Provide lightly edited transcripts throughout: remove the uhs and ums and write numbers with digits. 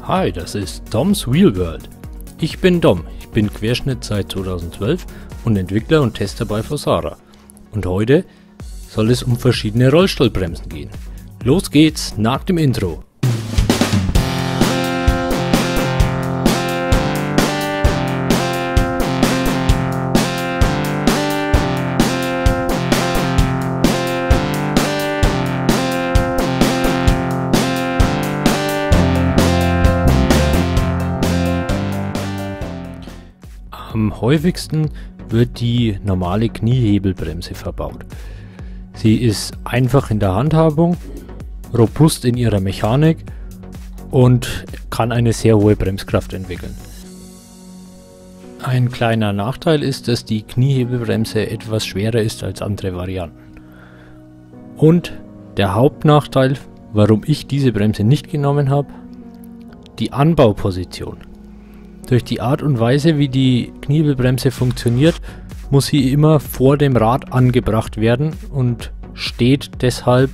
Hi, das ist Doms Wheel World. Ich bin Dom, ich bin Querschnitt seit 2012 und Entwickler und Tester bei Fosara. Und heute soll es um verschiedene Rollstuhlbremsen gehen. Los geht's nach dem Intro. Am häufigsten wird die normale Kniehebelbremse verbaut. Sie ist einfach in der Handhabung, robust in ihrer Mechanik und kann eine sehr hohe Bremskraft entwickeln. Ein kleiner Nachteil ist, dass die Kniehebelbremse etwas schwerer ist als andere Varianten. Und der Hauptnachteil, warum ich diese Bremse nicht genommen habe, die Anbauposition. Durch die Art und Weise, wie die Kniehebelbremse funktioniert, muss sie immer vor dem Rad angebracht werden und steht deshalb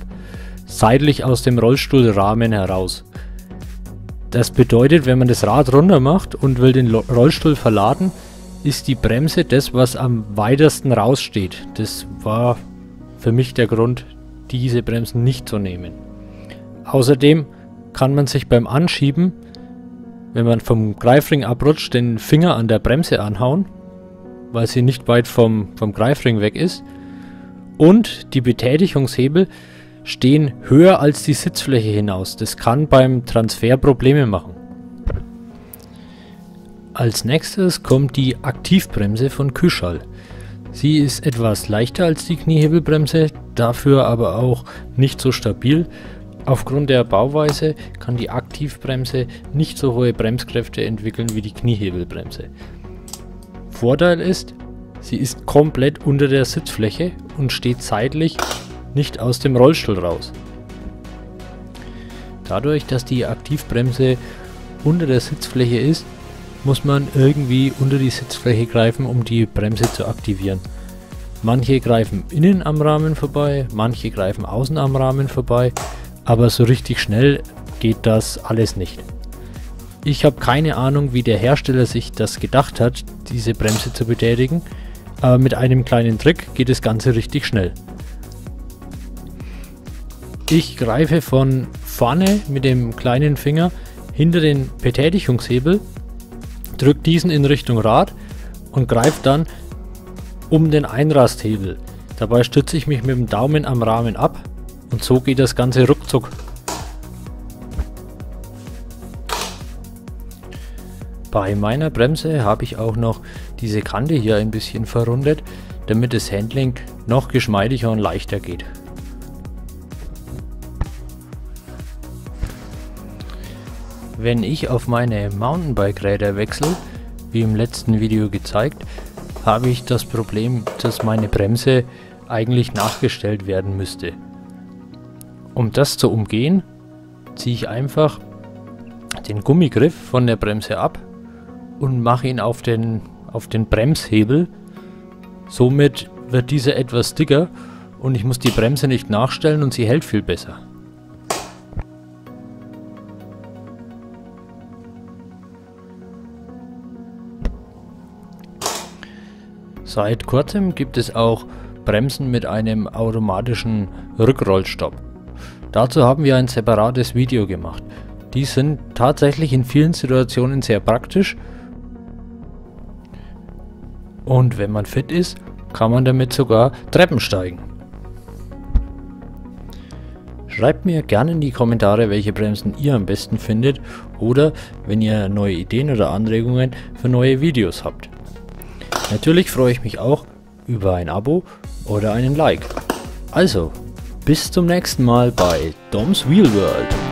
seitlich aus dem Rollstuhlrahmen heraus. Das bedeutet, wenn man das Rad runter macht und will den Rollstuhl verladen, ist die Bremse das, was am weitesten raussteht. Das war für mich der Grund, diese Bremsen nicht zu nehmen. Außerdem kann man sich beim Anschieben, wenn man vom Greifring abrutscht, den Finger an der Bremse anhauen, weil sie nicht weit vom Greifring weg ist. Und die Betätigungshebel stehen höher als die Sitzfläche hinaus. Das kann beim Transfer Probleme machen. Als nächstes kommt die Aktivbremse von Kyschall. Sie ist etwas leichter als die Kniehebelbremse, dafür aber auch nicht so stabil. Aufgrund der Bauweise kann die Aktivbremse nicht so hohe Bremskräfte entwickeln wie die Kniehebelbremse. Vorteil ist, sie ist komplett unter der Sitzfläche und steht seitlich nicht aus dem Rollstuhl raus. Dadurch, dass die Aktivbremse unter der Sitzfläche ist, muss man irgendwie unter die Sitzfläche greifen, um die Bremse zu aktivieren. Manche greifen innen am Rahmen vorbei, manche greifen außen am Rahmen vorbei. Aber so richtig schnell geht das alles nicht. Ich habe keine Ahnung, wie der Hersteller sich das gedacht hat, diese Bremse zu betätigen, aber mit einem kleinen Trick geht das Ganze richtig schnell. Ich greife von vorne mit dem kleinen Finger hinter den Betätigungshebel, drücke diesen in Richtung Rad und greife dann um den Einrasthebel. Dabei stütze ich mich mit dem Daumen am Rahmen ab. Und so geht das Ganze ruckzuck. Bei meiner Bremse habe ich auch noch diese Kante hier ein bisschen verrundet, damit das Handling noch geschmeidiger und leichter geht. Wenn ich auf meine Mountainbike-Räder wechsle, wie im letzten Video gezeigt, habe ich das Problem, dass meine Bremse eigentlich nachgestellt werden müsste. Um das zu umgehen, ziehe ich einfach den Gummigriff von der Bremse ab und mache ihn auf den Bremshebel. Somit wird dieser etwas dicker und ich muss die Bremse nicht nachstellen und sie hält viel besser. Seit kurzem gibt es auch Bremsen mit einem automatischen Rückrollstopp. Dazu haben wir ein separates Video gemacht. Die sind tatsächlich in vielen Situationen sehr praktisch und wenn man fit ist, kann man damit sogar Treppen steigen. Schreibt mir gerne in die Kommentare, welche Bremsen ihr am besten findet oder wenn ihr neue Ideen oder Anregungen für neue Videos habt. Natürlich freue ich mich auch über ein Abo oder einen Like. Also, bis zum nächsten Mal bei Doms Wheel World.